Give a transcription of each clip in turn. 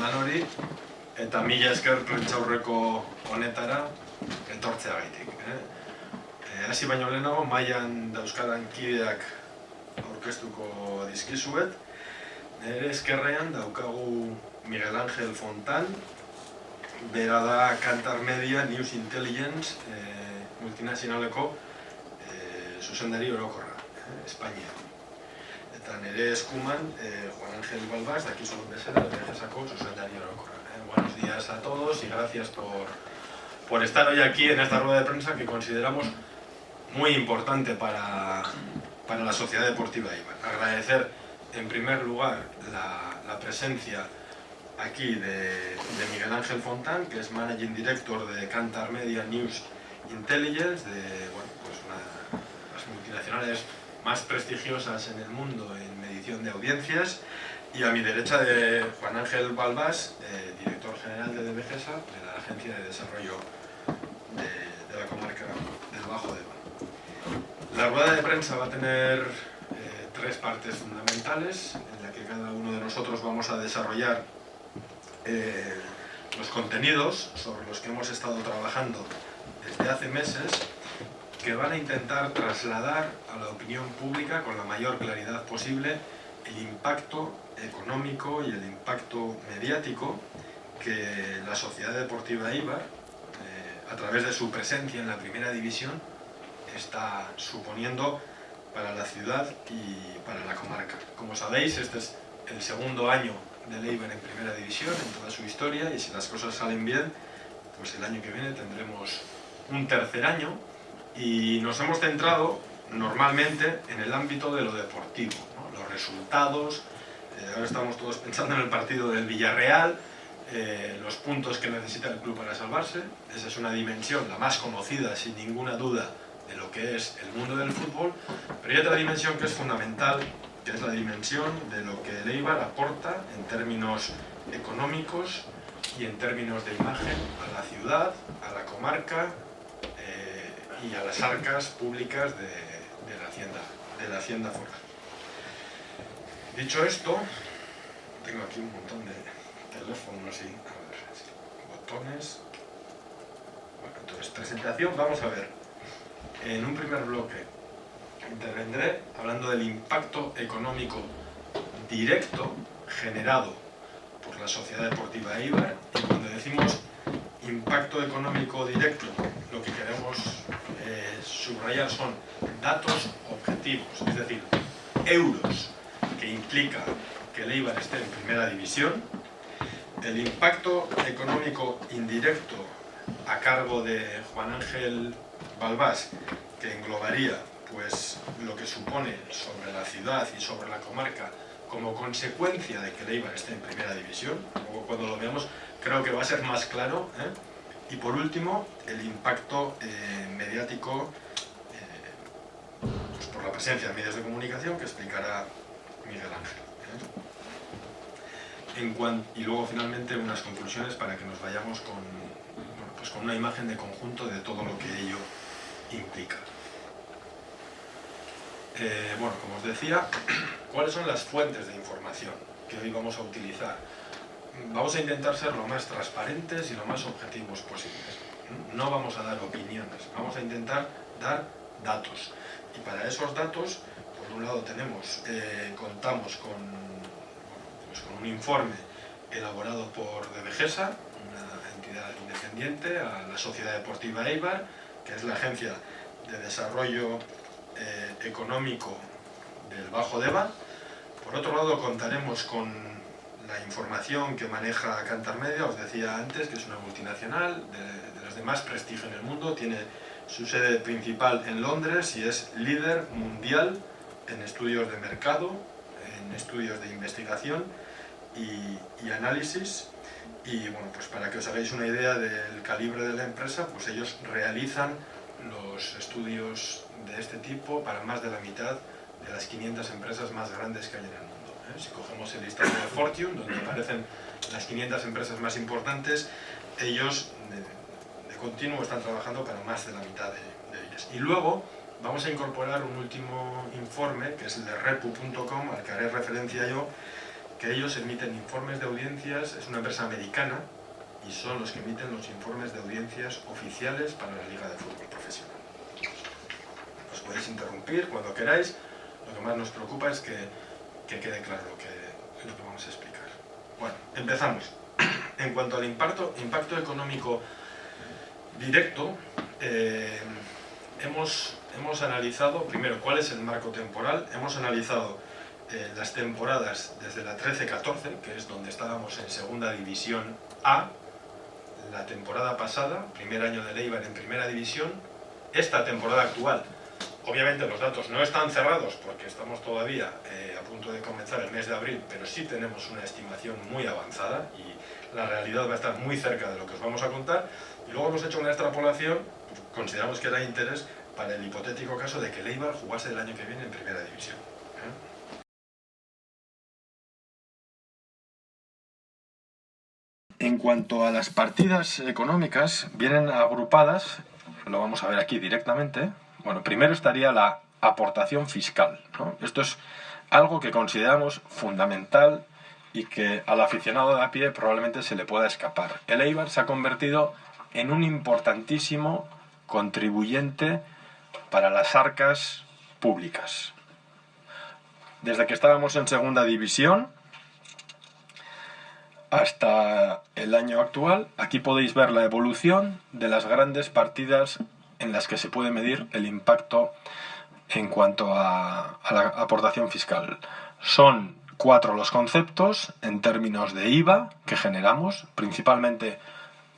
danori, eta mila esker prentsaurreko honetara etortzeagaitik. Hasi baino lehenago, mailan dauzkadan kideak aurkeztuko dizkizuet. Nere eskerrean daukagu Miguel Ángel Fontan, bera da Kantar Media News Intelligence multinazionaleko zuzendari orokorra, Espainia. Eta nere eskuman, Juan Ángel Balbás, dakizu bezala, BGSako zuzendari orokorra. Buenos días a todos y gracias por estar hoy aquí en esta rueda de prensa que consideramos muy importante para la Sociedad Deportiva Eibar. Agradecer en primer lugar la presencia aquí de Miguel Ángel Fontan, que es Managing Director de Kantar Media News Intelligence, de una de las multinacionales más prestigiosas en el mundo en medición de audiencias, y a mi derecha de Juan Ángel Balbás, Director General de DBGESA, de la Agencia de Desarrollo de la Comarca del Bajo Deba. La rueda de prensa va a tener tres partes fundamentales, en la que cada uno de nosotros vamos a desarrollar los contenidos sobre los que hemos estado trabajando desde hace meses, que van a intentar trasladar a la opinión pública con la mayor claridad posible el impacto económico y el impacto mediático que la Sociedad Deportiva Eibar, a través de su presencia en la primera división, está suponiendo para la ciudad y para la comarca. Como sabéis, este es el segundo año del Eibar en primera división en toda su historia, y si las cosas salen bien, pues el año que viene tendremos un tercer año, y nos hemos centrado normalmente en el ámbito de lo deportivo, ¿no? Los resultados. Ahora estamos todos pensando en el partido del Villarreal, los puntos que necesita el club para salvarse. Esa es una dimensión, la más conocida sin ninguna duda, de lo que es el mundo del fútbol, pero hay otra dimensión que es fundamental, que es la dimensión de lo que el Eibar aporta en términos económicos y en términos de imagen a la ciudad, a la comarca y a las arcas públicas de la hacienda foral. Dicho esto, tengo aquí un montón de teléfonos y botones. Bueno, entonces, presentación, vamos a ver. En un primer bloque intervendré hablando del impacto económico directo generado por la Sociedad Deportiva Eibar, y cuando decimos impacto económico directo, lo que queremos subrayar son datos objetivos, es decir, euros, que implica que el Eibar esté en primera división. El impacto económico indirecto a cargo de Juan Ángel Balbás, que englobaría pues lo que supone sobre la ciudad y sobre la comarca como consecuencia de que el Eibar esté en primera división. Luego, cuando lo veamos, creo que va a ser más claro, Y por último, el impacto mediático pues por la presencia en medios de comunicación, que explicará Miguel Ángel. Y luego, finalmente, unas conclusiones para que nos vayamos con una imagen de conjunto de todo lo que ello implica. Como os decía, ¿cuáles son las fuentes de información que hoy vamos a utilizar? Vamos a intentar ser lo más transparentes y lo más objetivos posibles. No vamos a dar opiniones, vamos a intentar dar datos. Y para esos datos, por un lado contamos con un informe elaborado por DBGESA, una entidad independiente a la Sociedad Deportiva Eibar, que es la Agencia de Desarrollo Económico del Bajo Deba. Por otro lado, contaremos con la información que maneja Kantar Media. Os decía antes que es una multinacional de las de más prestigio en el mundo, tiene su sede principal en Londres y es líder mundial en estudios de mercado, en estudios de investigación y análisis. Y bueno, pues para que os hagáis una idea del calibre de la empresa, pues ellos realizan los estudios de este tipo para más de la mitad de las 500 empresas más grandes que hay en el mundo. Si cogemos el listado de Fortune, donde aparecen las 500 empresas más importantes, ellos de continuo están trabajando para más de la mitad de ellas. Y luego vamos a incorporar un último informe, que es el de repu.com, al que haré referencia yo, que ellos emiten informes de audiencias, es una empresa americana, y son los que emiten los informes de audiencias oficiales para la Liga de Fútbol Profesional. Os podéis interrumpir cuando queráis, lo que más nos preocupa es que quede claro lo que vamos a explicar. Bueno, empezamos. En cuanto al impacto económico directo, hemos analizado, primero, cuál es el marco temporal. Hemos analizado las temporadas desde la 13-14, que es donde estábamos en Segunda División A, la temporada pasada, primer año de Eibar en Primera División, esta temporada actual. Obviamente los datos no están cerrados porque estamos todavía a punto de comenzar el mes de abril, pero sí tenemos una estimación muy avanzada y la realidad va a estar muy cerca de lo que os vamos a contar. Y luego hemos hecho una extrapolación, consideramos que era de interés para el hipotético caso de que el Eibar jugase el año que viene en Primera División. En cuanto a las partidas económicas, vienen agrupadas, lo vamos a ver aquí directamente. Bueno, primero estaría la aportación fiscal, ¿no? Esto es algo que consideramos fundamental y que al aficionado de a pie probablemente se le pueda escapar. El Eibar se ha convertido en un importantísimo contribuyente para las arcas públicas. Desde que estábamos en Segunda División hasta el año actual, aquí podéis ver la evolución de las grandes partidas en las que se puede medir el impacto en cuanto a la aportación fiscal. Son 4 los conceptos en términos de IVA que generamos, principalmente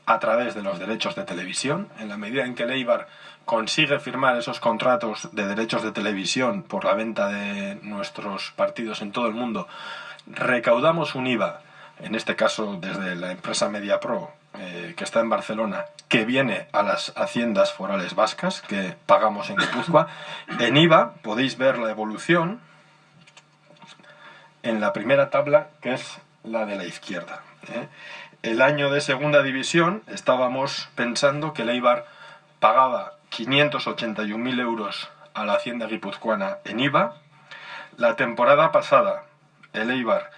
a través de los derechos de televisión. En la medida en que el Eibar consigue firmar esos contratos de derechos de televisión por la venta de nuestros partidos en todo el mundo, recaudamos un IVA, en este caso desde la empresa Mediapro, que está en Barcelona, que viene a las haciendas forales vascas que pagamos en Guipúzcoa. En IVA podéis ver la evolución en la primera tabla, que es la de la izquierda. El año de Segunda División estábamos pensando que el Eibar pagaba 581.000 euros a la hacienda guipuzcoana en IVA. La temporada pasada el Eibar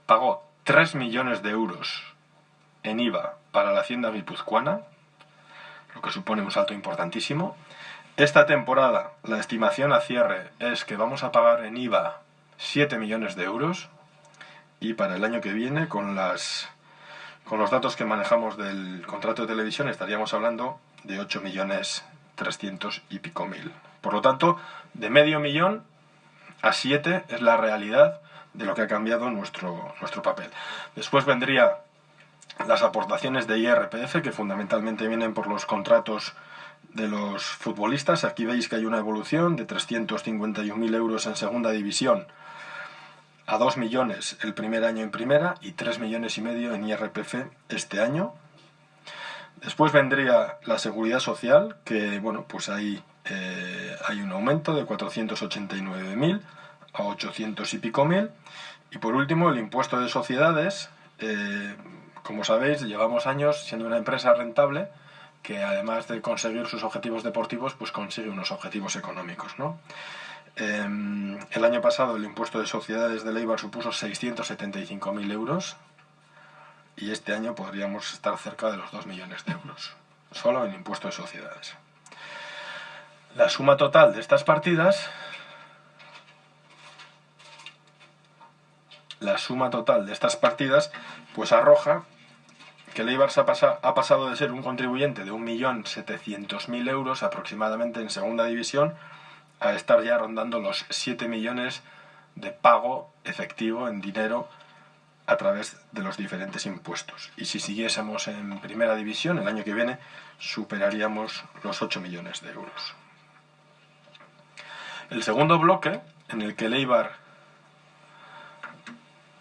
pagó 3 millones de euros en IVA para la hacienda guipuzcoana, lo que supone un salto importantísimo. Esta temporada la estimación a cierre es que vamos a pagar en IVA 7 millones de euros y para el año que viene, con los datos que manejamos del contrato de televisión, estaríamos hablando de 8.300.000 y pico. Por lo tanto, de medio millón a 7 es la realidad de lo que ha cambiado nuestro papel. Después vendría las aportaciones de IRPF, que fundamentalmente vienen por los contratos de los futbolistas. Aquí veis que hay una evolución de 351.000 euros en Segunda División a 2 millones el primer año en Primera y 3,5 millones en IRPF este año. Después vendría la Seguridad Social, que bueno, pues ahí hay un aumento de 489.000 a 800 y pico mil. Y por último, el impuesto de sociedades. Como sabéis, llevamos años siendo una empresa rentable que, además de conseguir sus objetivos deportivos, pues consigue unos objetivos económicos, ¿no? El año pasado el impuesto de sociedades de Eibar supuso 675.000 euros y este año podríamos estar cerca de los 2 millones de euros, solo en impuesto de sociedades. La suma total de estas partidas pues arroja que el Eibar ha pasado de ser un contribuyente de 1.700.000 euros aproximadamente en Segunda División a estar ya rondando los 7 millones de pago efectivo en dinero a través de los diferentes impuestos. Y si siguiésemos en Primera División, el año que viene superaríamos los 8 millones de euros. El segundo bloque en el que el Eibar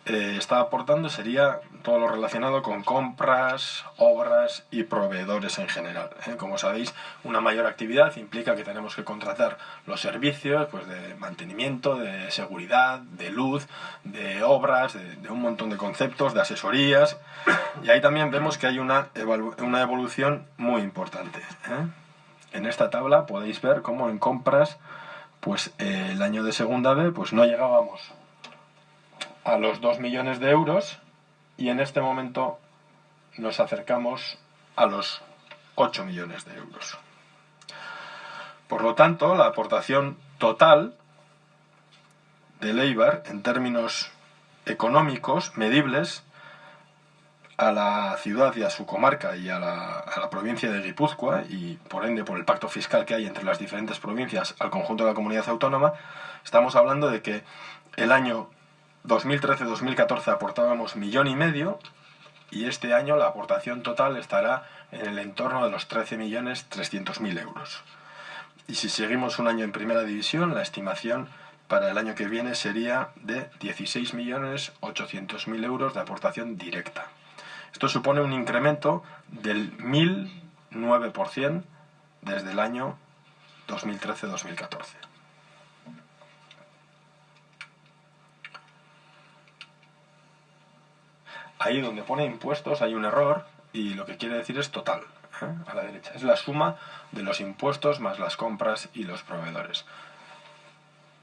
está aportando sería todo lo relacionado con compras, obras y proveedores en general. Como sabéis, una mayor actividad implica que tenemos que contratar los servicios pues, de mantenimiento, de seguridad, de luz, de obras, de un montón de conceptos, de asesorías. Y ahí también vemos que hay una evolución muy importante. En esta tabla podéis ver cómo en compras, pues el año de Segunda B pues no llegábamos a los 2 millones de euros y en este momento nos acercamos a los 8 millones de euros. Por lo tanto, la aportación total del Eibar en términos económicos medibles a la ciudad y a su comarca y a la provincia de Guipúzcoa, y por ende por el pacto fiscal que hay entre las diferentes provincias al conjunto de la comunidad autónoma, estamos hablando de que el año 2013-2014 aportábamos 1,5 millones y este año la aportación total estará en el entorno de los 13.300.000 euros. Y si seguimos un año en primera división, la estimación para el año que viene sería de 16.800.000 euros de aportación directa. Esto supone un incremento del 1.009% desde el año 2013-2014. Ahí donde pone impuestos hay un error y lo que quiere decir es total, a la derecha. Es la suma de los impuestos más las compras y los proveedores.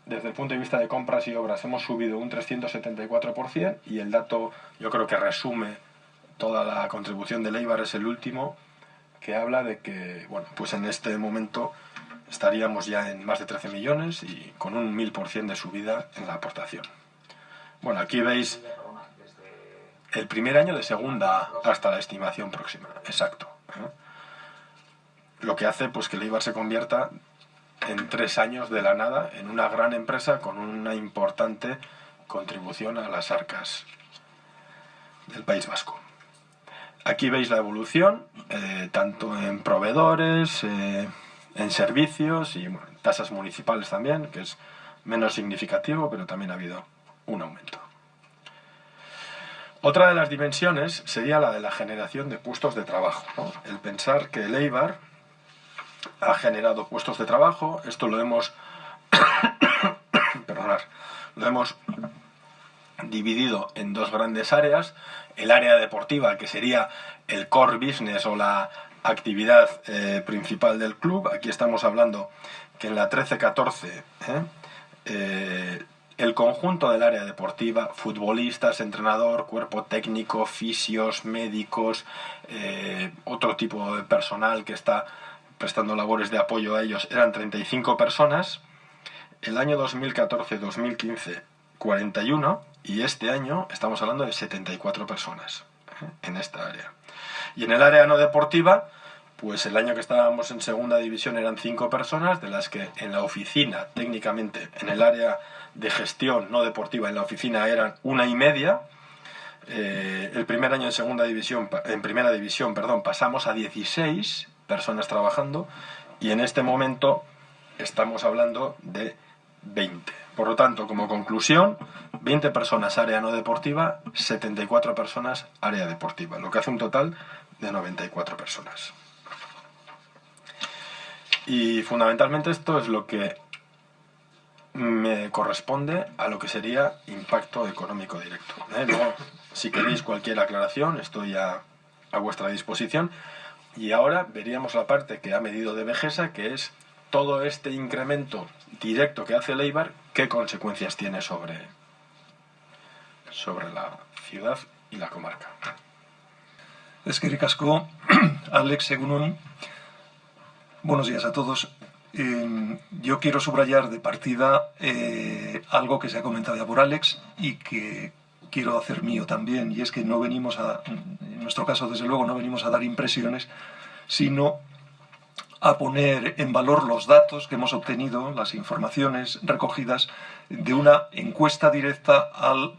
Desde el punto de vista de compras y obras hemos subido un 374% y el dato, yo creo que resume toda la contribución del Eibar, es el último, que habla de que, bueno, pues en este momento estaríamos ya en más de 13 millones y con un 1000% de subida en la aportación. Bueno, aquí veis el primer año de segunda hasta la estimación próxima, exacto. Lo que hace pues que el Eibar se convierta en 3 años de la nada en una gran empresa con una importante contribución a las arcas del País Vasco. Aquí veis la evolución, tanto en proveedores, en servicios y bueno, tasas municipales también, que es menos significativo, pero también ha habido un aumento. Otra de las dimensiones sería la de la generación de puestos de trabajo, ¿no? El pensar que el Eibar ha generado puestos de trabajo, esto lo hemos lo hemos dividido en 2 grandes áreas. El área deportiva, que sería el core business o la actividad principal del club. Aquí estamos hablando que en la 13-14 el conjunto del área deportiva, futbolistas, entrenador, cuerpo técnico, fisios, médicos, otro tipo de personal que está prestando labores de apoyo a ellos, eran 35 personas. El año 2014-2015, 41, y este año estamos hablando de 74 personas en esta área. Y en el área no deportiva, pues el año que estábamos en segunda división eran 5 personas, de las que en la oficina, técnicamente, en el área de gestión no deportiva, en la oficina eran 1,5. El primer año en primera división, pasamos a 16 personas trabajando y en este momento estamos hablando de 20. Por lo tanto, como conclusión, 20 personas área no deportiva, 74 personas área deportiva, lo que hace un total de 94 personas. Y fundamentalmente esto es lo que me corresponde a lo que sería impacto económico directo. Luego, si queréis cualquier aclaración, estoy a vuestra disposición. Y ahora veríamos la parte que ha medido de Vegesa, que es todo este incremento directo que hace el Eibar, qué consecuencias tiene sobre la ciudad y la comarca. Eskerrik asko, Alex, egunon. Buenos días a todos. Yo quiero subrayar de partida algo que se ha comentado ya por Alex y que quiero hacer mío también, y es que no venimos en nuestro caso desde luego no venimos a dar impresiones, sino a poner en valor los datos que hemos obtenido, las informaciones recogidas de una encuesta directa al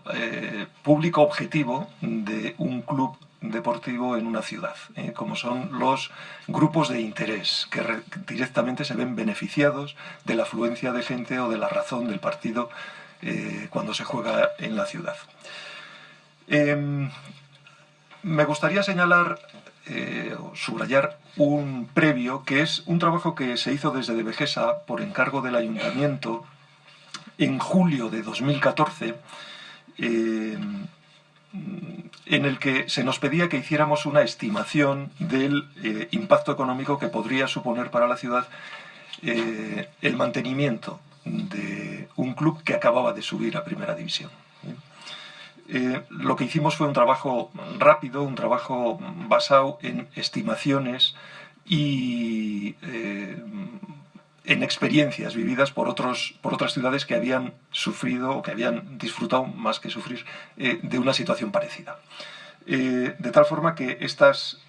público objetivo de un club deportivo en una ciudad, como son los grupos de interés que directamente se ven beneficiados de la afluencia de gente o de la razón del partido cuando se juega en la ciudad. Me gustaría señalar o subrayar un previo, que es un trabajo que se hizo desde de Vegesa por encargo del Ayuntamiento en julio de 2014, en el que se nos pedía que hiciéramos una estimación del impacto económico que podría suponer para la ciudad el mantenimiento de un club que acababa de subir a Primera División. Lo que hicimos fue un trabajo rápido, un trabajo basado en estimaciones y en experiencias vividas por otras ciudades que habían sufrido o que habían disfrutado, más que sufrir, de una situación parecida. De tal forma que estas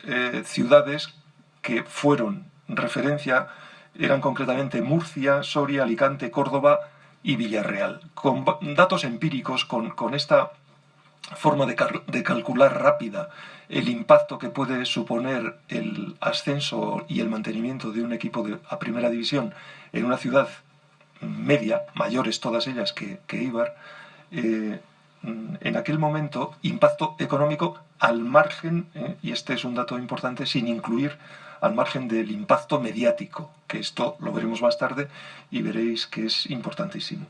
ciudades que fueron referencia eran concretamente Murcia, Soria, Alicante, Córdoba y Villarreal. Con datos empíricos, con esta forma de calcular rápida el impacto que puede suponer el ascenso y el mantenimiento de un equipo a primera división en una ciudad media, mayores todas ellas que Eibar, en aquel momento impacto económico al margen, y este es un dato importante, sin incluir al margen del impacto mediático, que esto lo veremos más tarde y veréis que es importantísimo.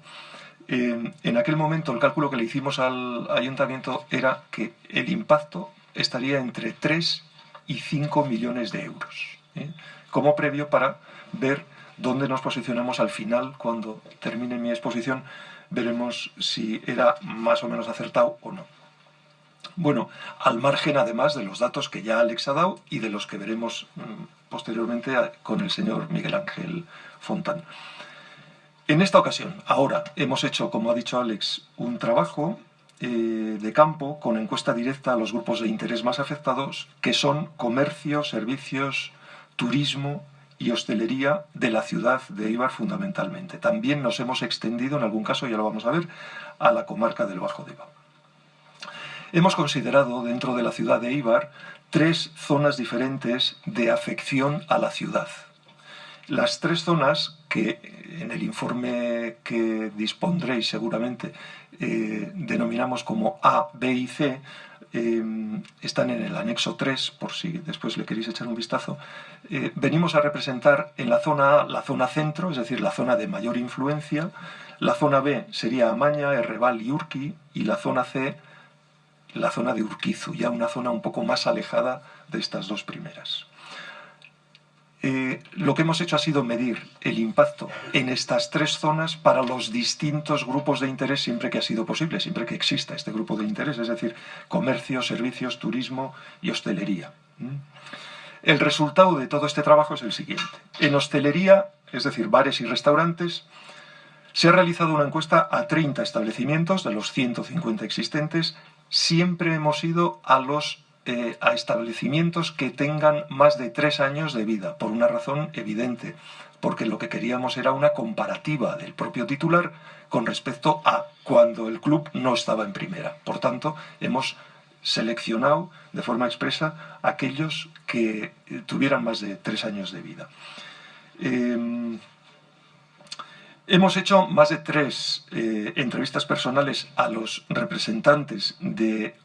En aquel momento el cálculo que le hicimos al ayuntamiento era que el impacto estaría entre 3 y 5 millones de euros, como previo para ver dónde nos posicionamos al final. Cuando termine mi exposición veremos si era más o menos acertado o no. Bueno, al margen además de los datos que ya Alex ha dado y de los que veremos posteriormente con el señor Miguel Ángel Fontán. En esta ocasión, ahora, hemos hecho, como ha dicho Alex, un trabajo de campo con encuesta directa a los grupos de interés más afectados, que son comercio, servicios, turismo y hostelería de la ciudad de Eibar fundamentalmente. También nos hemos extendido, en algún caso, ya lo vamos a ver, a la comarca del Bajo Deba. Hemos considerado dentro de la ciudad de Eibar 3 zonas diferentes de afección a la ciudad. Las 3 zonas que en el informe que dispondréis seguramente denominamos como A, B y C, están en el anexo 3, por si después le queréis echar un vistazo. Venimos a representar en la zona A la zona centro, es decir, la zona de mayor influencia. La zona B sería Amaña, Errebal y Urqui, y la zona C, la zona de Urquizu, ya una zona un poco más alejada de estas 2 primeras. Lo que hemos hecho ha sido medir el impacto en estas 3 zonas para los distintos grupos de interés siempre que ha sido posible, siempre que exista este grupo de interés, es decir, comercio, servicios, turismo y hostelería. El resultado de todo este trabajo es el siguiente. En hostelería, es decir, bares y restaurantes, se ha realizado una encuesta a 30 establecimientos de los 150 existentes. Siempre hemos ido a establecimientos que tengan más de 3 años de vida, por una razón evidente, porque lo que queríamos era una comparativa del propio titular con respecto a cuando el club no estaba en primera. Por tanto, hemos seleccionado de forma expresa aquellos que tuvieran más de 3 años de vida. Hemos hecho más de 3 entrevistas personales a los representantes de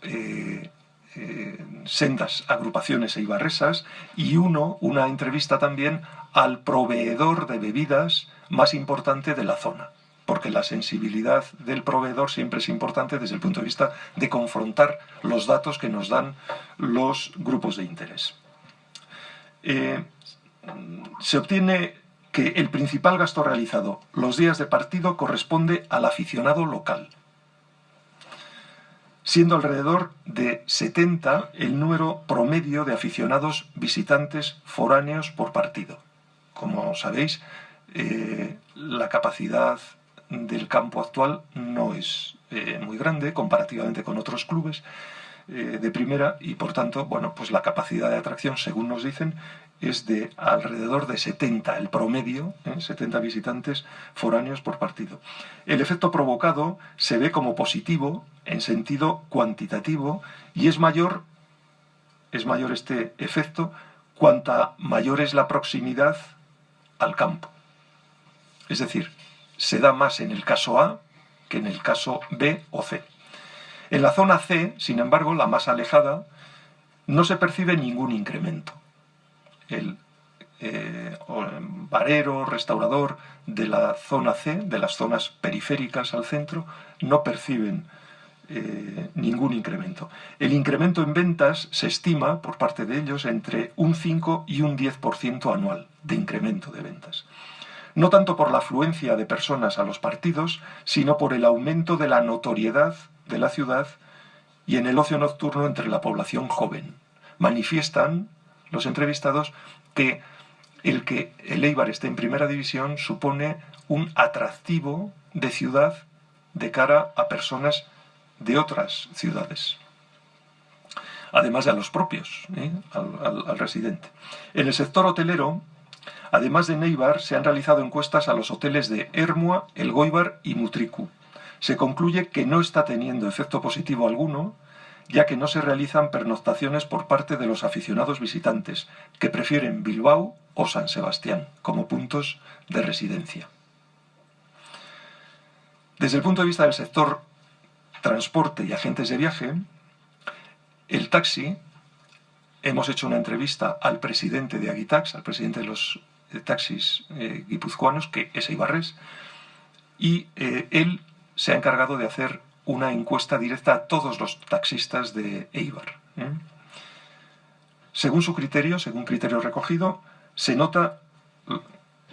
sendas agrupaciones eibarresas y una entrevista también al proveedor de bebidas más importante de la zona, porque la sensibilidad del proveedor siempre es importante desde el punto de vista de confrontar los datos que nos dan los grupos de interés. Se obtiene que el principal gasto realizado los días de partido corresponde al aficionado local, siendo alrededor de 70 el número promedio de aficionados visitantes foráneos por partido. Como sabéis, la capacidad del campo actual no es muy grande comparativamente con otros clubes de primera y, por tanto, bueno, pues la capacidad de atracción, según nos dicen, es de alrededor de 70, el promedio, 70 visitantes foráneos por partido. El efecto provocado se ve como positivo en sentido cuantitativo y es mayor este efecto cuanta mayor es la proximidad al campo. Es decir, se da más en el caso A que en el caso B o C. En la zona C, sin embargo, la más alejada, no se percibe ningún incremento. El barero, restaurador de la zona C, de las zonas periféricas al centro, no perciben ningún incremento. El incremento en ventas se estima, por parte de ellos, entre un 5 y un 10% anual de incremento de ventas. No tanto por la afluencia de personas a los partidos, sino por el aumento de la notoriedad de la ciudad y en el ocio nocturno entre la población joven. Manifiestan los entrevistados que el Eibar esté en primera división supone un atractivo de ciudad de cara a personas de otras ciudades, además de a los propios, al residente. En el sector hotelero, además de en Eibar, se han realizado encuestas a los hoteles de Ermua, Elgoibar y Mutriku. Se concluye que no está teniendo efecto positivo alguno, ya que no se realizan pernoctaciones por parte de los aficionados visitantes, que prefieren Bilbao o San Sebastián como puntos de residencia. Desde el punto de vista del sector transporte y agentes de viaje, el taxi, hemos hecho una entrevista al presidente de Agitax, al presidente de los taxis guipuzcoanos, que es eibarrés, y él se ha encargado de hacer una encuesta directa a todos los taxistas de Eibar. Según su criterio, según criterio recogido, se nota,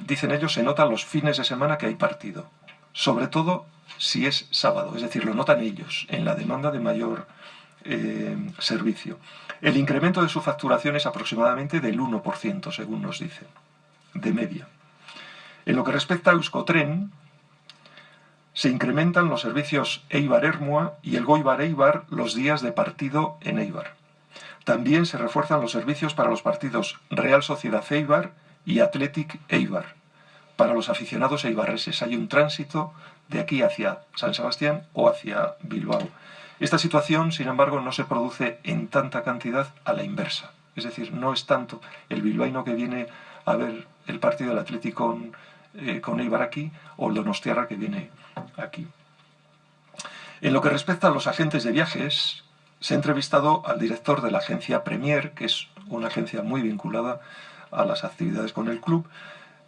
dicen ellos, se nota los fines de semana que hay partido. Sobre todo si es sábado, es decir, lo notan ellos en la demanda de mayor servicio. El incremento de su facturación es aproximadamente del 1%, según nos dicen, de media. En lo que respecta a Euskotren, se incrementan los servicios Eibar-Ermua y Elgoibar-Eibar los días de partido en Eibar. También se refuerzan los servicios para los partidos Real Sociedad Eibar y Athletic Eibar. Para los aficionados eibarreses hay un tránsito de aquí hacia San Sebastián o hacia Bilbao. Esta situación, sin embargo, no se produce en tanta cantidad a la inversa. Es decir, no es tanto el bilbaíno que viene a ver el partido del Athletic con Eibar aquí, o el donostiarra que viene aquí. En lo que respecta a los agentes de viajes, se ha entrevistado al director de la agencia Premier, que es una agencia muy vinculada a las actividades con el club.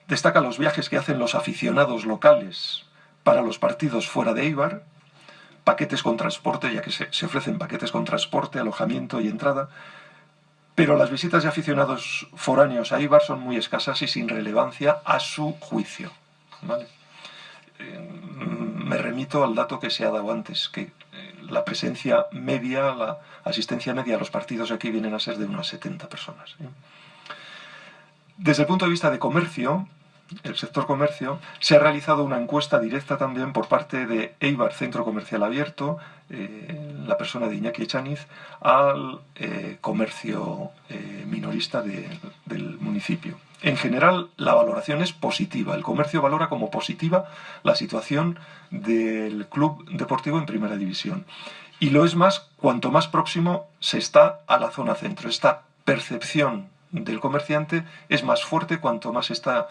Destaca los viajes que hacen los aficionados locales para los partidos fuera de Eibar, paquetes con transporte, ya que se ofrecen paquetes con transporte, alojamiento y entrada, pero las visitas de aficionados foráneos a Eibar son muy escasas y sin relevancia a su juicio, ¿vale? Me remito al dato que se ha dado antes, que la presencia media, la asistencia media a los partidos aquí vienen a ser de unas 70 personas. Desde el punto de vista de comercio, el sector comercio, se ha realizado una encuesta directa también por parte de Eibar Centro Comercial Abierto, la persona de Iñaki Echaniz, al comercio minorista del municipio. En general, la valoración es positiva. El comercio valora como positiva la situación del Club Deportivo en Primera División. Y lo es más cuanto más próximo se está a la zona centro. Esta percepción del comerciante es más fuerte cuanto más está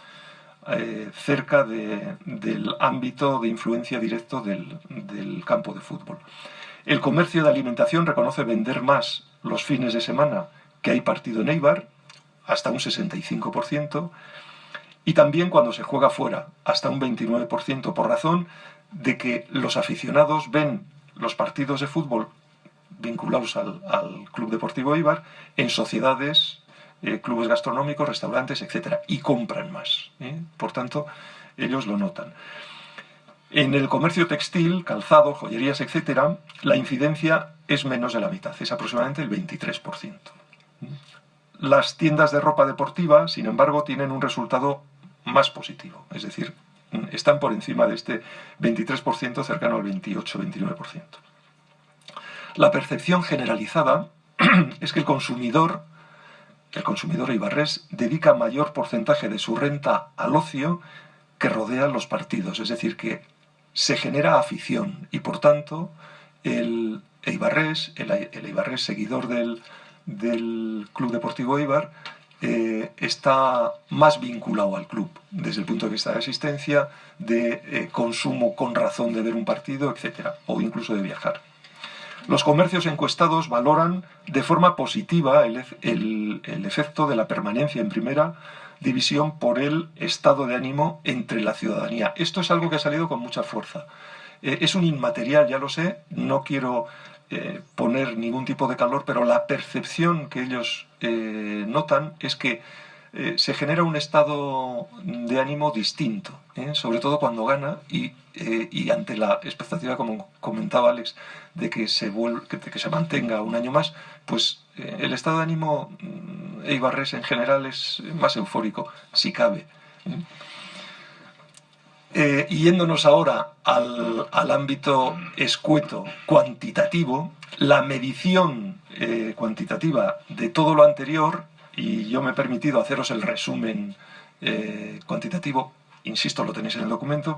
cerca del ámbito de influencia directo del campo de fútbol. El comercio de alimentación reconoce vender más los fines de semana que hay partido en Eibar, hasta un 65%, y también cuando se juega fuera, hasta un 29%, por razón de que los aficionados ven los partidos de fútbol vinculados al Club Deportivo Eibar en sociedades, clubes gastronómicos, restaurantes, etc. Y compran más. Por tanto, ellos lo notan. En el comercio textil, calzado, joyerías, etc., la incidencia es menos de la mitad, es aproximadamente el 23%. Las tiendas de ropa deportiva, sin embargo, tienen un resultado más positivo, es decir, están por encima de este 23%, cercano al 28-29%. La percepción generalizada es que el consumidor eibarrés dedica mayor porcentaje de su renta al ocio que rodea los partidos, es decir, que se genera afición y, por tanto, el eibarrés seguidor del Club Deportivo Eibar está más vinculado al club desde el punto de vista de asistencia, de consumo con razón de ver un partido, etc., o incluso de viajar. Los comercios encuestados valoran de forma positiva el efecto de la permanencia en primera división por el estado de ánimo entre la ciudadanía. Esto es algo que ha salido con mucha fuerza. Es un inmaterial, ya lo sé, no quiero poner ningún tipo de calor, pero la percepción que ellos notan es que se genera un estado de ánimo distinto, sobre todo cuando gana y ante la expectativa, como comentaba Alex, de que se mantenga un año más, pues el estado de ánimo eibarrés en general es más eufórico, si cabe. Y yéndonos ahora al ámbito escueto, cuantitativo, la medición cuantitativa de todo lo anterior, y yo me he permitido haceros el resumen cuantitativo, insisto, lo tenéis en el documento,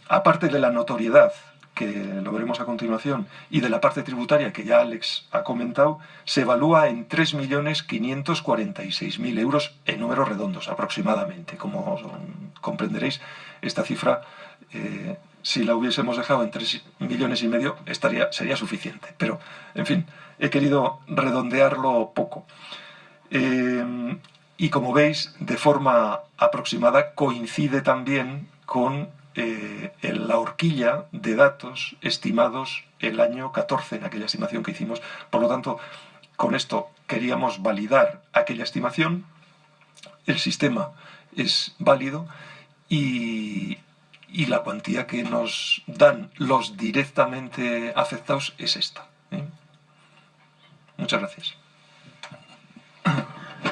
aparte de la notoriedad, que lo veremos a continuación, y de la parte tributaria, que ya Alex ha comentado, se evalúa en 3.546.000 euros en números redondos, aproximadamente. Como comprenderéis, esta cifra, si la hubiésemos dejado en 3,5 millones, sería suficiente. Pero, en fin, he querido redondearlo poco. Y como veis, de forma aproximada, coincide también con la horquilla de datos estimados el año 14, en aquella estimación que hicimos. Por lo tanto, con esto queríamos validar aquella estimación, el sistema es válido y la cuantía que nos dan los directamente afectados es esta. Muchas gracias.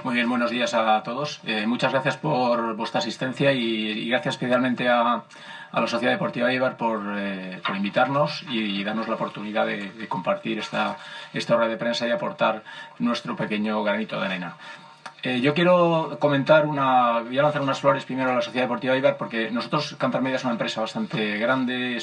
Muy bien, buenos días a todos. Muchas gracias por vuestra asistencia y gracias especialmente a la Sociedad Deportiva Eibar por invitarnos y darnos la oportunidad de compartir esta hora de prensa y aportar nuestro pequeño granito de arena. Yo quiero comentar voy a lanzar unas flores primero a la Sociedad Deportiva Eibar, porque nosotros, Cantar Media, es una empresa bastante grande,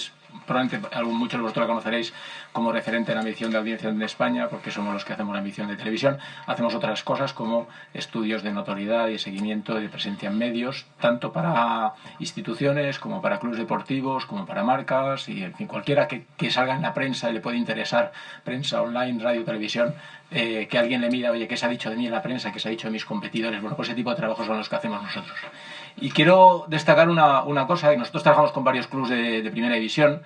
probablemente muchos de vosotros la conoceréis como referente en la medición de audiencia en España, porque somos los que hacemos la medición de televisión. Hacemos otras cosas como estudios de notoriedad y seguimiento de presencia en medios, tanto para instituciones como para clubes deportivos, como para marcas, y en fin, cualquiera que salga en la prensa y le puede interesar, prensa online, radio, televisión, que alguien le mida, oye, ¿qué se ha dicho de mí en la prensa? ¿Qué se ha dicho de mis competidores? Bueno, pues ese tipo de trabajos son los que hacemos nosotros. Y quiero destacar una cosa, que nosotros trabajamos con varios clubes de primera división,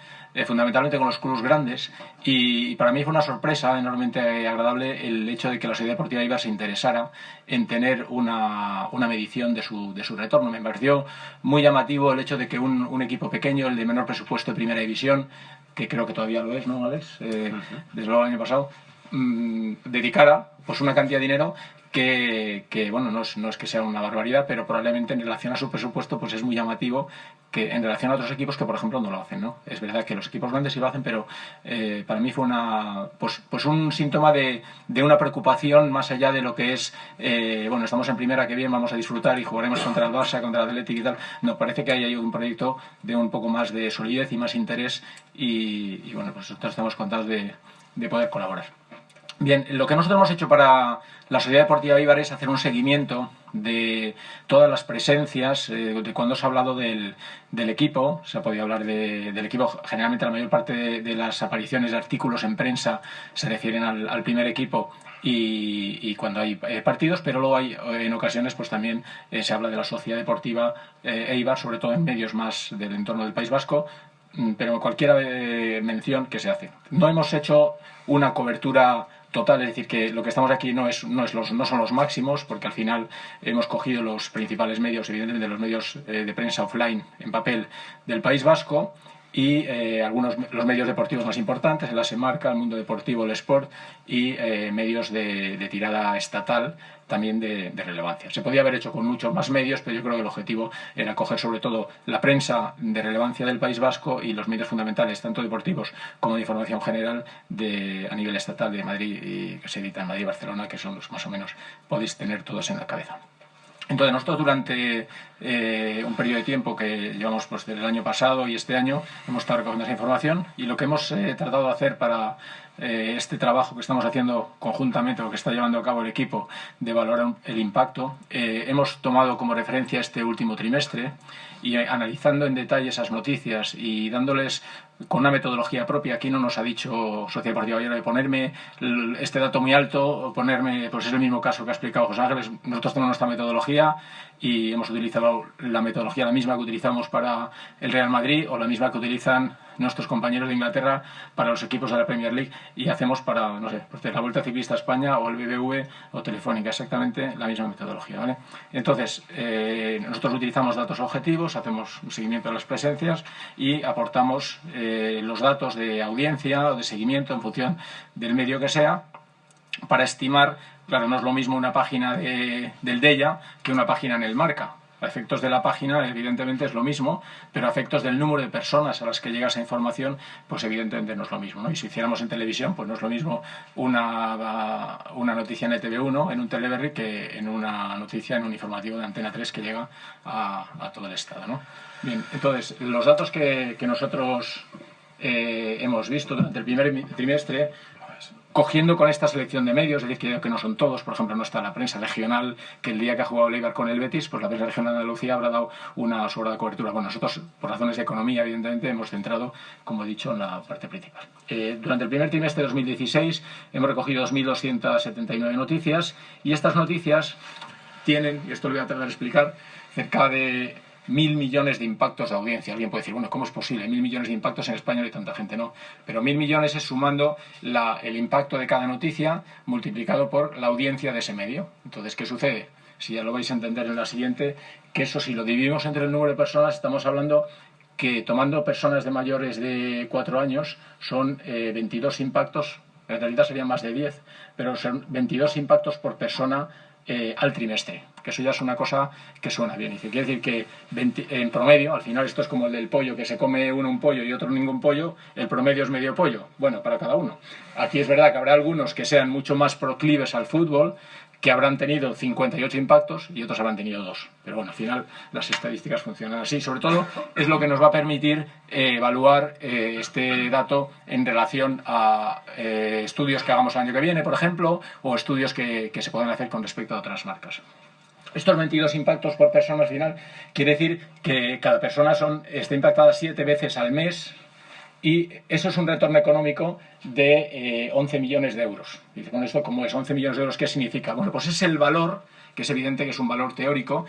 fundamentalmente con los clubes grandes, y para mí fue una sorpresa enormemente agradable el hecho de que la Sociedad Deportiva Eibar se interesara en tener una medición de su retorno. Me pareció muy llamativo el hecho de que un equipo pequeño, el de menor presupuesto de primera división, que creo que todavía lo es, ¿no, Alex? Desde luego el año pasado, dedicara pues una cantidad de dinero que bueno, no es que sea una barbaridad, pero probablemente en relación a su presupuesto pues es muy llamativo, que en relación a otros equipos que por ejemplo no lo hacen, ¿no? Es verdad que los equipos grandes sí lo hacen, pero para mí fue pues un síntoma de una preocupación más allá de lo que es bueno, estamos en primera, que bien, vamos a disfrutar y jugaremos contra el Barça, contra el Athletic y tal. No, parece que hay un proyecto de un poco más de solidez y más interés, y bueno, pues nosotros estamos contentos de poder colaborar. Bien, lo que nosotros hemos hecho para la Sociedad Deportiva Eibar es hacer un seguimiento de todas las presencias, de cuando se ha hablado del equipo. Se ha podido hablar del equipo. Generalmente la mayor parte de las apariciones de artículos en prensa se refieren al primer equipo y cuando hay partidos, pero luego hay en ocasiones pues también se habla de la Sociedad Deportiva Eibar, sobre todo en medios más del entorno del País Vasco, pero cualquier mención que se hace. No hemos hecho una cobertura total, es decir, que lo que estamos aquí no son los máximos, porque al final hemos cogido los principales medios, evidentemente los medios de prensa offline en papel del País Vasco, y los medios deportivos más importantes, el AS Marca, el Mundo Deportivo, el Sport, y medios de tirada estatal también de relevancia. Se podía haber hecho con muchos más medios, pero yo creo que el objetivo era coger sobre todo la prensa de relevancia del País Vasco y los medios fundamentales, tanto deportivos como de información general a nivel estatal de Madrid, y que se edita en Madrid y Barcelona, que son los más o menos podéis tener todos en la cabeza. Entonces nosotros durante un periodo de tiempo que llevamos pues desde el año pasado y este año hemos estado recogiendo esa información, y lo que hemos tratado de hacer para este trabajo que estamos haciendo conjuntamente, lo que está llevando a cabo el equipo, de valorar el impacto, hemos tomado como referencia este último trimestre, y analizando en detalle esas noticias y dándoles con una metodología propia. Aquí no nos ha dicho Sociedad Deportiva Eibar de ponerme este dato muy alto o ponerme, pues es el mismo caso que ha explicado José Ángeles. Nosotros tenemos nuestra metodología y hemos utilizado la metodología la misma que utilizamos para el Real Madrid, o la misma que utilizan nuestros compañeros de Inglaterra para los equipos de la Premier League y hacemos para, no sé, pues la Vuelta Ciclista a España o el BBV o Telefónica, exactamente la misma metodología, ¿vale? Entonces, nosotros utilizamos datos objetivos, hacemos un seguimiento de las presencias y aportamos los datos de audiencia o de seguimiento en función del medio que sea para estimar. Claro, no es lo mismo una página del Deia que una página en el Marca. A efectos de la página, evidentemente, es lo mismo, pero a efectos del número de personas a las que llega esa información, pues evidentemente no es lo mismo, ¿no? Y si hiciéramos en televisión, pues no es lo mismo una noticia en ETV1, en un Teleberry, que en una noticia en un informativo de Antena 3 que llega a todo el Estado, ¿no? Bien, entonces, los datos que nosotros hemos visto durante el primer trimestre, cogiendo con esta selección de medios, es decir, que no son todos, por ejemplo, no está la prensa regional, que el día que ha jugado el Eibar con el Betis, pues la prensa regional de Andalucía habrá dado una sobrada cobertura. Bueno, nosotros, por razones de economía, evidentemente, hemos centrado, como he dicho, en la parte principal. Durante el primer trimestre de 2016 hemos recogido 2.279 noticias y estas noticias tienen, y esto lo voy a tratar de explicar, cerca de 1.000 millones de impactos de audiencia. Alguien puede decir, bueno, ¿cómo es posible? 1.000 millones de impactos en España, no hay tanta gente, no. Pero 1.000 millones es sumando el impacto de cada noticia multiplicado por la audiencia de ese medio. Entonces, ¿qué sucede? Si ya lo vais a entender en la siguiente, que eso si lo dividimos entre el número de personas, estamos hablando que tomando personas de mayores de 4 años son 22 impactos, en realidad serían más de 10, pero son 22 impactos por persona al trimestre, que eso ya es una cosa que suena bien. Quiere decir que en promedio, al final esto es como el del pollo, que se come uno un pollo y otro ningún pollo, el promedio es medio pollo, bueno, para cada uno. Aquí es verdad que habrá algunos que sean mucho más proclives al fútbol, que habrán tenido 58 impactos y otros habrán tenido 2. Pero bueno, al final las estadísticas funcionan así. Sobre todo es lo que nos va a permitir evaluar este dato en relación a estudios que hagamos el año que viene, por ejemplo, o estudios que se puedan hacer con respecto a otras marcas. Estos 22 impactos por persona al final quiere decir que cada persona está impactada 7 veces al mes. Y eso es un retorno económico de 11 millones de euros. Dice, con esto, ¿cómo es? 11 millones de euros, ¿qué significa? Bueno, pues es el valor, que es evidente que es un valor teórico,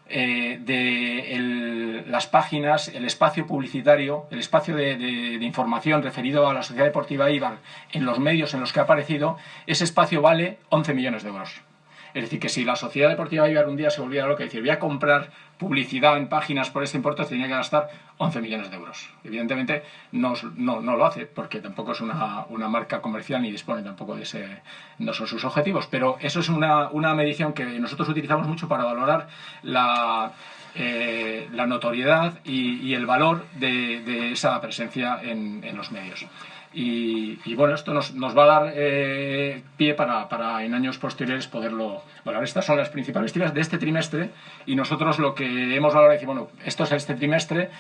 de las páginas, el espacio publicitario, el espacio de información referido a la Sociedad Deportiva Eibar en los medios en los que ha aparecido. Ese espacio vale 11 millones de euros. Es decir, que si la Sociedad Deportiva Eibar un día se volviera loca y decir, voy a comprar publicidad en páginas por este importe, tenía que gastar 11 millones de euros. Evidentemente no lo hace, porque tampoco es una marca comercial ni dispone tampoco de ese, no son sus objetivos, pero eso es una medición que nosotros utilizamos mucho para valorar la notoriedad y el valor de esa presencia en los medios. Y bueno, esto nos va a dar pie para en años posteriores poderlo valorar. Estas son las principales cifras de este trimestre y nosotros lo que hemos valorado es decir, bueno, esto es este trimestre,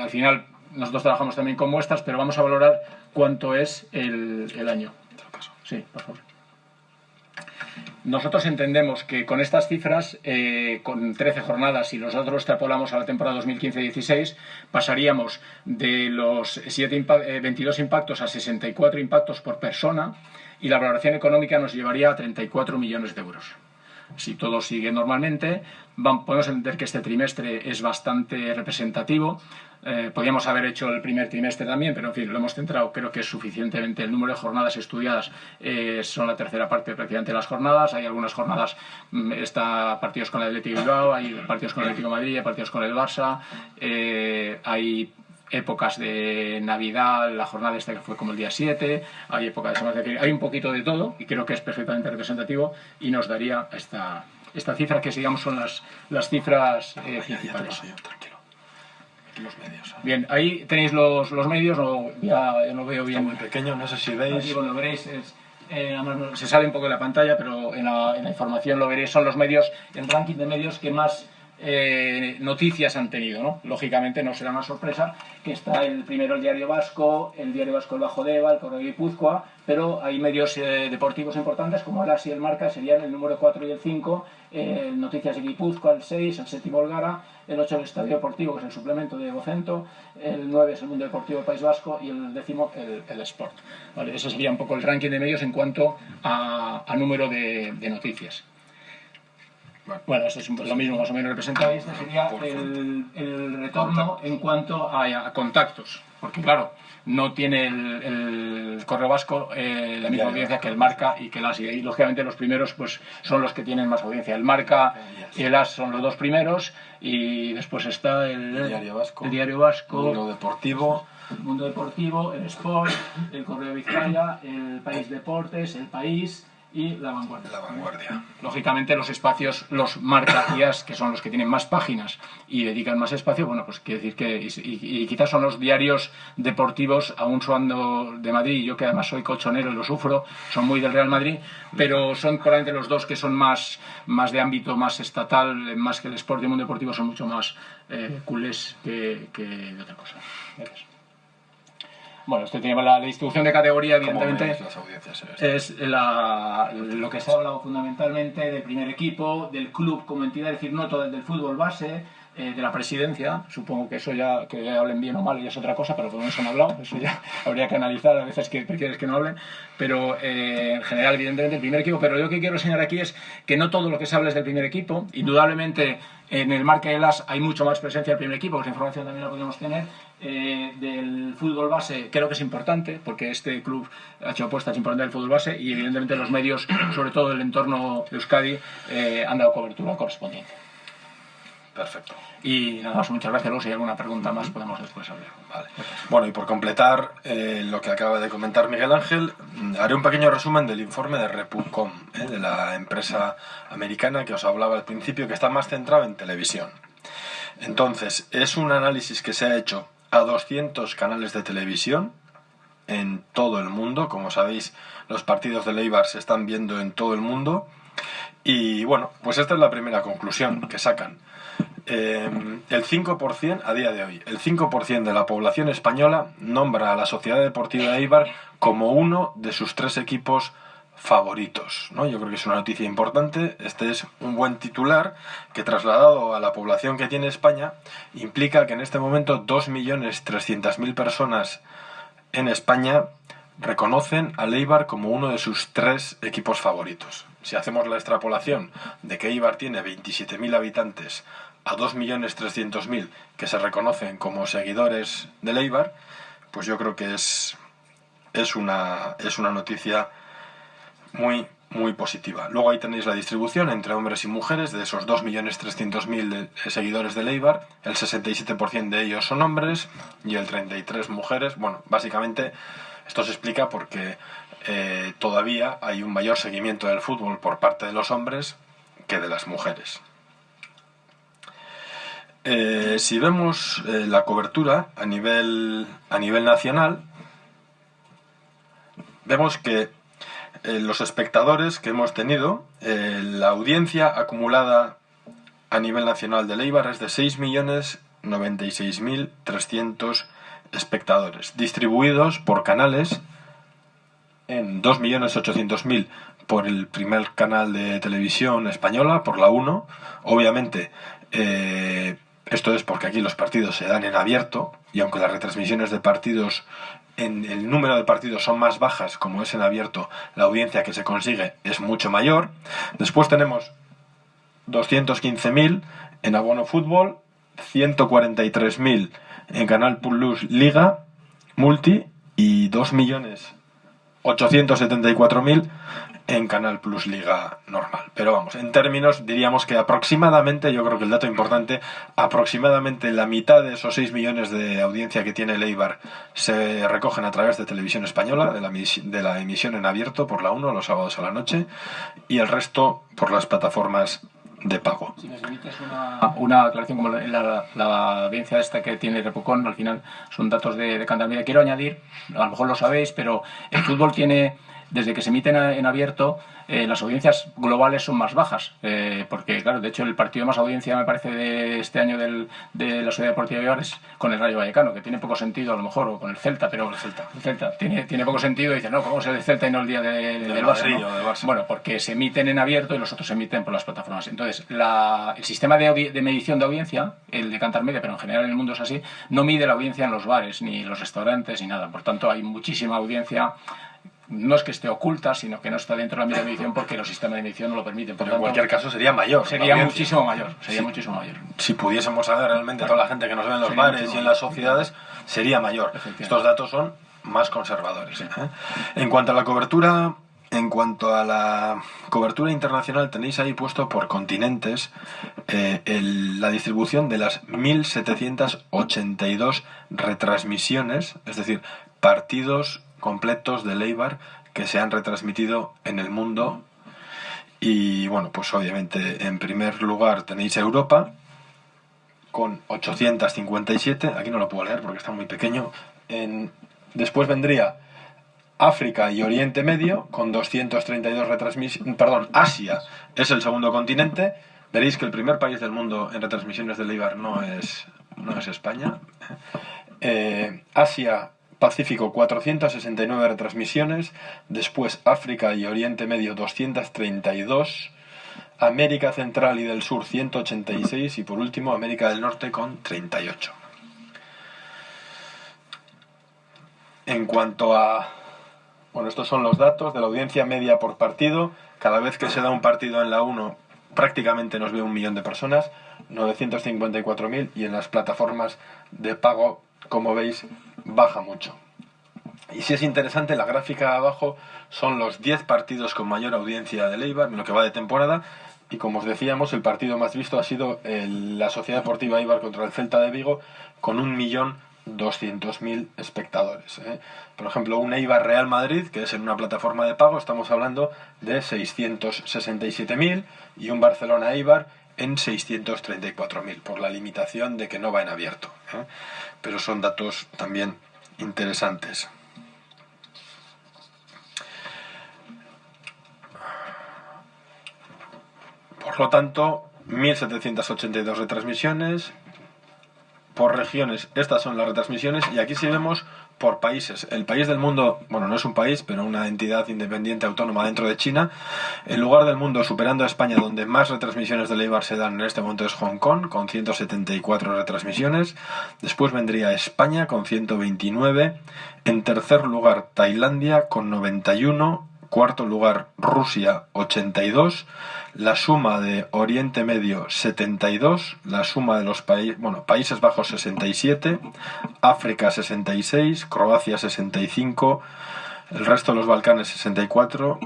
al final nosotros trabajamos también con muestras, pero vamos a valorar cuánto es el año. Sí, por favor. Nosotros entendemos que con estas cifras, con 13 jornadas, y los datos los extrapolamos a la temporada 2015-16, pasaríamos de los 22 impactos a 64 impactos por persona y la valoración económica nos llevaría a 34 millones de euros. Si todo sigue normalmente, podemos entender que este trimestre es bastante representativo. Podríamos haber hecho el primer trimestre también, pero en fin, lo hemos centrado, creo que es suficientemente. El número de jornadas estudiadas son la tercera parte prácticamente de las jornadas. Hay algunas jornadas, partidos con el Atlético Bilbao, hay partidos con el Atlético de Madrid, hay partidos con el Barça, hay épocas de Navidad, la jornada esta que fue como el día 7, hay épocas de Semana Santa, hay un poquito de todo y creo que es perfectamente representativo y nos daría esta cifra que digamos son las cifras principales. Los medios. Bien, ahí tenéis los medios, ya lo veo bien. Está muy pequeño, no sé si veis. Aquí, bueno, veréis, se sale un poco de la pantalla, pero en la información lo veréis, son los medios, el ranking de medios que más noticias han tenido, ¿no? Lógicamente no será una sorpresa que está el primero el Diario Vasco el Bajo Deba, el Correo de Guipúzcoa, pero hay medios deportivos importantes como el As y el Marca, serían el número 4 y el 5, Noticias de Guipúzcoa, el 6, el 7 el Gara, el 8 el Estadio Deportivo, que es el suplemento de Vocento, el 9 es el Mundo Deportivo del País Vasco y el 10º el Sport. Vale, ese sería un poco el ranking de medios en cuanto a número de noticias. Bueno, esto es lo mismo más o menos representado, y este sería el retorno en cuanto a contactos, porque claro, no tiene el Correo Vasco la misma audiencia que el Marca y que el AS, y lógicamente los primeros pues son los que tienen más audiencia. El Marca y el AS son los dos primeros, y después está el Diario Vasco, Mundo Deportivo, el Sport, el Correo de Vizcaya, el País Deportes, el País y La Vanguardia. Lógicamente los espacios, los Marca y AS, que son los que tienen más páginas y dedican más espacio, bueno, pues quiere decir que y quizás son los diarios deportivos, aún siendo de Madrid, y yo que además soy colchonero y lo sufro, son muy del Real Madrid, pero son probablemente los dos que son más de ámbito más estatal, más que el Sport y el Mundo Deportivo, son mucho más culés que de otra cosa. Gracias. Bueno, esto tiene la distribución de categoría, evidentemente, las audiencias, es lo que se ha hablado fundamentalmente del primer equipo, del club como entidad, es decir, no todo el del fútbol base, de la presidencia. Supongo que eso ya, que hablen bien o mal, ya es otra cosa, pero por lo menos han hablado, eso ya habría que analizar, a veces que prefieres que no hablen, pero en general, evidentemente, el primer equipo. Pero yo lo que quiero enseñar aquí es que no todo lo que se habla es del primer equipo. Indudablemente, en el Marca y el AS hay mucho más presencia del primer equipo, que esa información también la podemos tener. Del fútbol base creo que es importante, porque este club ha hecho apuestas importantes del fútbol base, y evidentemente los medios, sobre todo el entorno de Euskadi, han dado cobertura correspondiente. Perfecto. Y nada más, muchas gracias. Luego, si hay alguna pregunta más, podemos después hablar. Vale. Bueno, y por completar lo que acaba de comentar Miguel Ángel, haré un pequeño resumen del informe de Repu.com, de la empresa americana que os hablaba al principio, que está más centrado en televisión. Entonces, es un análisis que se ha hecho a 200 canales de televisión en todo el mundo. Como sabéis, los partidos de Eibar se están viendo en todo el mundo. Y bueno, pues esta es la primera conclusión que sacan. El 5%, a día de hoy, el 5% de la población española nombra a la Sociedad Deportiva de Eibar como uno de sus 3 equipos favoritos, ¿no? Yo creo que es una noticia importante. Este es un buen titular que, trasladado a la población que tiene España, implica que en este momento 2.300.000 personas en España reconocen al Eibar como uno de sus 3 equipos favoritos. Si hacemos la extrapolación de que Eibar tiene 27.000 habitantes a 2.300.000 que se reconocen como seguidores del Eibar, pues yo creo que es una noticia muy positiva. Luego ahí tenéis la distribución entre hombres y mujeres. De esos 2.300.000 seguidores del Eibar, el 67% de ellos son hombres y el 33% mujeres. Bueno, básicamente esto se explica porque todavía hay un mayor seguimiento del fútbol por parte de los hombres que de las mujeres. Si vemos la cobertura a nivel nacional, vemos que los espectadores que hemos tenido, la audiencia acumulada a nivel nacional del Eibar es de 6.096.300 espectadores, distribuidos por canales en 2.800.000 por el primer canal de televisión española, por la 1. Obviamente, esto es porque aquí los partidos se dan en abierto, y aunque las retransmisiones de partidos, en el número de partidos son más bajas, como es en abierto, la audiencia que se consigue es mucho mayor. Después tenemos 215.000 en Abono Fútbol, 143.000 en Canal Plus Liga Multi y 2.874.000 en Canal Plus Liga normal. Pero vamos, en términos diríamos que aproximadamente, yo creo que el dato importante, aproximadamente la mitad de esos 6 millones de audiencia que tiene el Eibar se recogen a través de Televisión Española, de la emisión en abierto por la 1 los sábados a la noche, y el resto por las plataformas de pago. Si me permites una aclaración, como la audiencia esta que tiene Repucon, al final son datos de Cantabria. Quiero añadir, a lo mejor lo sabéis, pero el fútbol tiene, desde que se emite en abierto, las audiencias globales son más bajas, porque claro, de hecho el partido de más audiencia me parece de este año de la Sociedad Deportiva de Eibar es con el Rayo Vallecano, que tiene poco sentido a lo mejor, o con el Celta, pero el Celta tiene poco sentido, y dice, no, ¿cómo es el Celta y no el día del Barça, ¿no? Del Barça? Bueno, porque se emiten en abierto y los otros se emiten por las plataformas. Entonces, el sistema de medición de audiencia, el de Cantar Media, pero en general en el mundo es así, no mide la audiencia en los bares, ni los restaurantes, ni nada. Por tanto, hay muchísima audiencia no es que esté oculta, sino que no está dentro de la misma medición porque los sistemas de medición no lo permiten. Por Pero en tanto, cualquier caso sería mayor. sería la muchísimo mayor, sería Sí. muchísimo mayor. Si pudiésemos saber realmente toda la gente que nos ve en los Sería bares mucho y en mayor. las sociedades, sería mayor. Efectivamente. Estos datos son más conservadores. En cuanto a la cobertura, internacional, tenéis ahí puesto por continentes la distribución de las 1.782 retransmisiones, es decir, partidos completos del Eibar que se han retransmitido en el mundo. Y bueno, pues obviamente en primer lugar tenéis Europa con 857, aquí no lo puedo leer porque está muy pequeño. Después vendría África y Oriente Medio con 232 retransmisiones. Perdón, Asia es el segundo continente. Veréis que el primer país del mundo en retransmisiones del Eibar no es España. Asia Pacífico 469 retransmisiones, después África y Oriente Medio 232, América Central y del Sur 186 y por último América del Norte con 38. En cuanto a... Bueno, estos son los datos de la audiencia media por partido. Cada vez que se da un partido en la 1 prácticamente nos ve 1 millón de personas, 954.000, y en las plataformas de pago, como veis, baja mucho. Y si es interesante, la gráfica de abajo son los 10 partidos con mayor audiencia del Eibar en lo que va de temporada, y como os decíamos, el partido más visto ha sido la Sociedad Deportiva Eibar contra el Celta de Vigo, con 1.200.000 espectadores. Por ejemplo, un Eibar Real Madrid, que es en una plataforma de pago, estamos hablando de 667.000, y un Barcelona Eibar en 634.000, por la limitación de que no va en abierto. Pero son datos también interesantes. Por lo tanto, 1.782 retransmisiones. Por regiones, estas son las retransmisiones, y aquí sí vemos por países. El país del mundo, bueno, no es un país, pero una entidad independiente autónoma dentro de China. El lugar del mundo superando a España donde más retransmisiones del Eibar se dan en este momento es Hong Kong, con 174 retransmisiones. Después vendría España con 129. En tercer lugar, Tailandia con 91. Cuarto lugar, Rusia, 82. La suma de Oriente Medio, 72. La suma de los Países Bajos, 67. África, 66. Croacia, 65. El resto de los Balcanes, 64.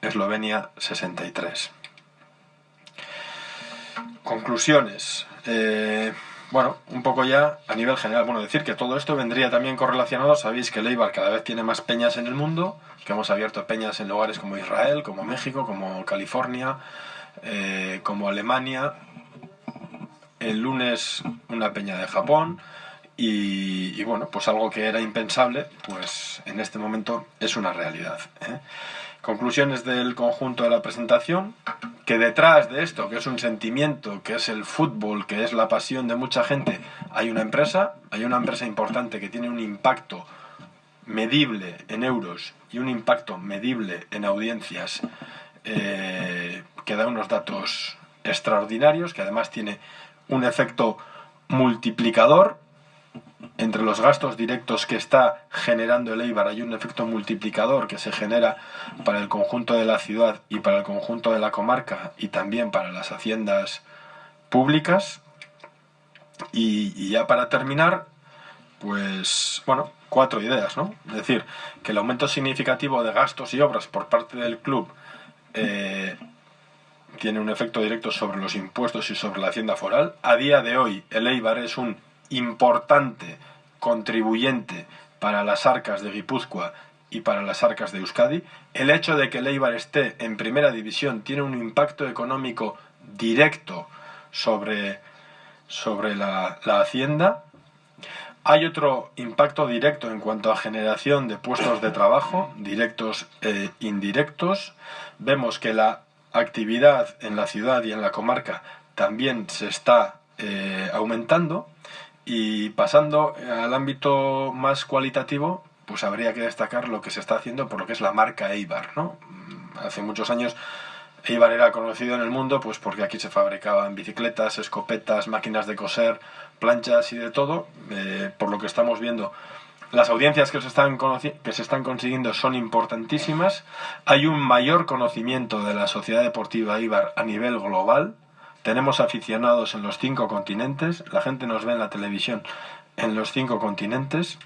Eslovenia, 63. Conclusiones. Bueno, un poco ya a nivel general. Bueno, decir que todo esto vendría también correlacionado. Sabéis que el Eibar cada vez tiene más peñas en el mundo, que hemos abierto peñas en lugares como Israel, como México, como California, como Alemania. El lunes una peña de Japón. Y bueno, pues algo que era impensable, pues en este momento es una realidad. Conclusiones del conjunto de la presentación: que detrás de esto, que es un sentimiento, que es el fútbol, que es la pasión de mucha gente, hay una empresa importante que tiene un impacto medible en euros y un impacto medible en audiencias, que da unos datos extraordinarios, que además tiene un efecto multiplicador. Entre los gastos directos que está generando el Eibar hay un efecto multiplicador que se genera para el conjunto de la ciudad y para el conjunto de la comarca, y también para las haciendas públicas. Y ya para terminar, pues bueno, 4 ideas, ¿no? Es decir, que el aumento significativo de gastos y obras por parte del club tiene un efecto directo sobre los impuestos y sobre la hacienda foral. A día de hoy el Eibar es un importante contribuyente para las arcas de Guipúzcoa y para las arcas de Euskadi. El hecho de que el Eibar esté en primera división tiene un impacto económico directo sobre la hacienda. Hay otro impacto directo en cuanto a generación de puestos de trabajo, directos e indirectos. Vemos que la actividad en la ciudad y en la comarca también se está aumentando. Y pasando al ámbito más cualitativo, pues habría que destacar lo que se está haciendo por lo que es la marca Eibar, ¿no? Hace muchos años Eibar era conocido en el mundo pues porque aquí se fabricaban bicicletas, escopetas, máquinas de coser, planchas y de todo. Por lo que estamos viendo, las audiencias que se están consiguiendo son importantísimas. Hay un mayor conocimiento de la Sociedad Deportiva Eibar a nivel global. Tenemos aficionados en los 5 continentes. La gente nos ve en la televisión en los 5 continentes.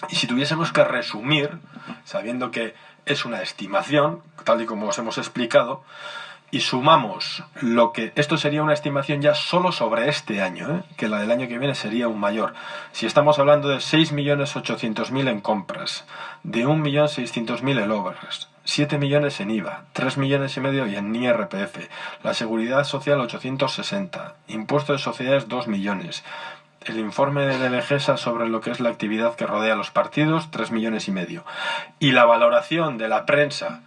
Y si tuviésemos que resumir, sabiendo que es una estimación, tal y como os hemos explicado, y sumamos lo que... Esto sería una estimación ya solo sobre este año, que la del año que viene sería aún mayor. Si estamos hablando de 6.800.000 en compras, de 1.600.000 en obras, 7 millones en IVA, 3 millones y medio y en IRPF, la Seguridad Social 860, impuesto de sociedades 2 millones, el informe de Vegesa sobre lo que es la actividad que rodea a los partidos, 3 millones y medio, y la valoración de la prensa,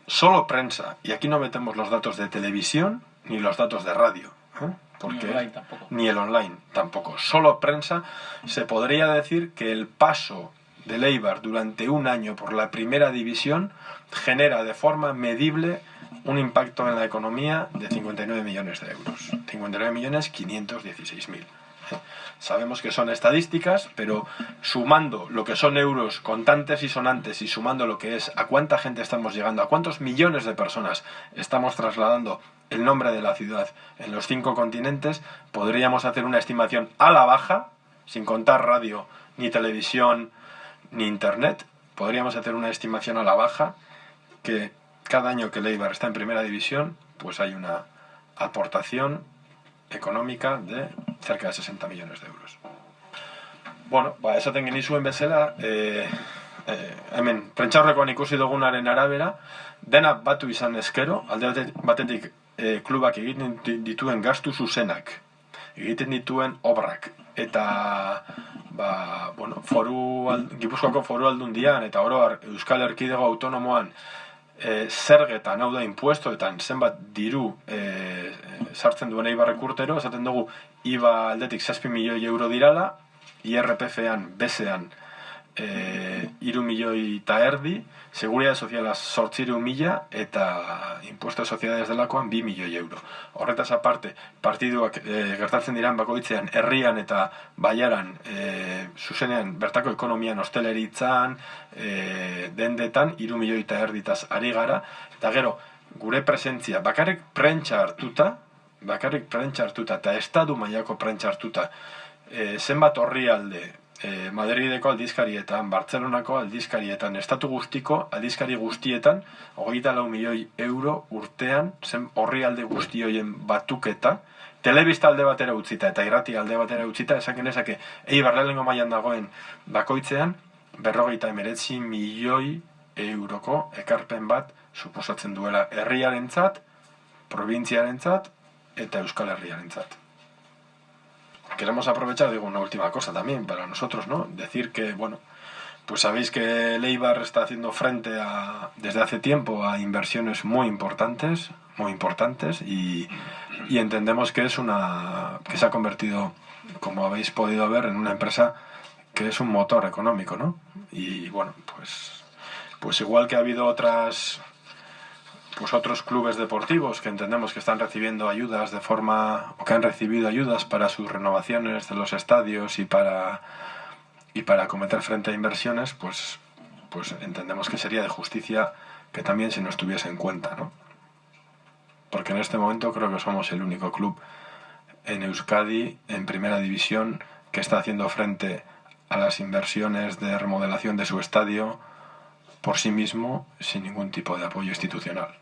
solo prensa, y aquí no metemos los datos de televisión ni los datos de radio, porque ni el online tampoco, solo prensa, se podría decir que el paso del Eibar durante un año por la primera división genera de forma medible un impacto en la economía de 59 millones de euros, 59.516.000. Sabemos que son estadísticas, pero sumando lo que son euros contantes y sonantes y sumando lo que es a cuánta gente estamos llegando, a cuántos millones de personas estamos trasladando el nombre de la ciudad en los 5 continentes, podríamos hacer una estimación a la baja, sin contar radio, ni televisión, ni internet, podríamos hacer una estimación a la baja que cada año que el Eibar está en primera división, pues hay una aportación económica de cerca de 60 millones de euros. Bueno, esaten genizuen bezala, hemen prentsaurrekoan ikusi dugunaren arabera, dena batu izan ezkero, alde batetik klubak egiten dituen gastu zuzenak, egiten dituen obrak, eta Gipuzkoako Foru Aldundian eta oro har Euskal Erkidego Autonomoan zergetan, hau da, impuestoetan zenbat diru sartzen duen Eibarrek urtero, esaten dugu IVA aldetik 7 milioi euro dirala, IRPF-ean, bezean 3 milioi eta erdi, Seguridad Soziala 800.000 eta impuesto de sociedades delakoan 2 milioi euro. Horretaz aparte, partiduak gertatzen diran bakoitzean, herrian eta baiaran, zuzenean bertako ekonomian, osteleritzan, dendetan, 3 milioi eta erditaz ari gara, eta gero, gure presentzia, bakarrik prentsa hartuta, eta estadu mailako prentsa hartuta, zenbat orrialde, Madrideko aldizkarietan, Bartzelonako aldizkarietan, estatu guztiko aldizkari guztietan, 24 milioi euro urtean, zen orrialde guzti hoien batuketa, telebista alde batera utzita eta irrati alde batera utzita, esan genezake Eibar lehenengo mailan dagoen bakoitzean, 59 milioi euroko ekarpen bat suposatzen duela herriarentzat, probintziarentzat eta Euskal Herriarentzat. Queremos aprovechar, digo, una última cosa también para nosotros, ¿no? Decir que, bueno, pues sabéis que el Eibar está haciendo frente desde hace tiempo a inversiones muy importantes y entendemos que que se ha convertido, como habéis podido ver, en una empresa que es un motor económico, ¿no? Y bueno, pues igual que ha habido otros clubes deportivos que entendemos que están recibiendo ayudas o que han recibido ayudas para sus renovaciones de los estadios y para acometer frente a inversiones, pues entendemos que sería de justicia que también se nos tuviese en cuenta, ¿no? Porque en este momento creo que somos el único club en Euskadi, en primera división, que está haciendo frente a las inversiones de remodelación de su estadio por sí mismo, sin ningún tipo de apoyo institucional.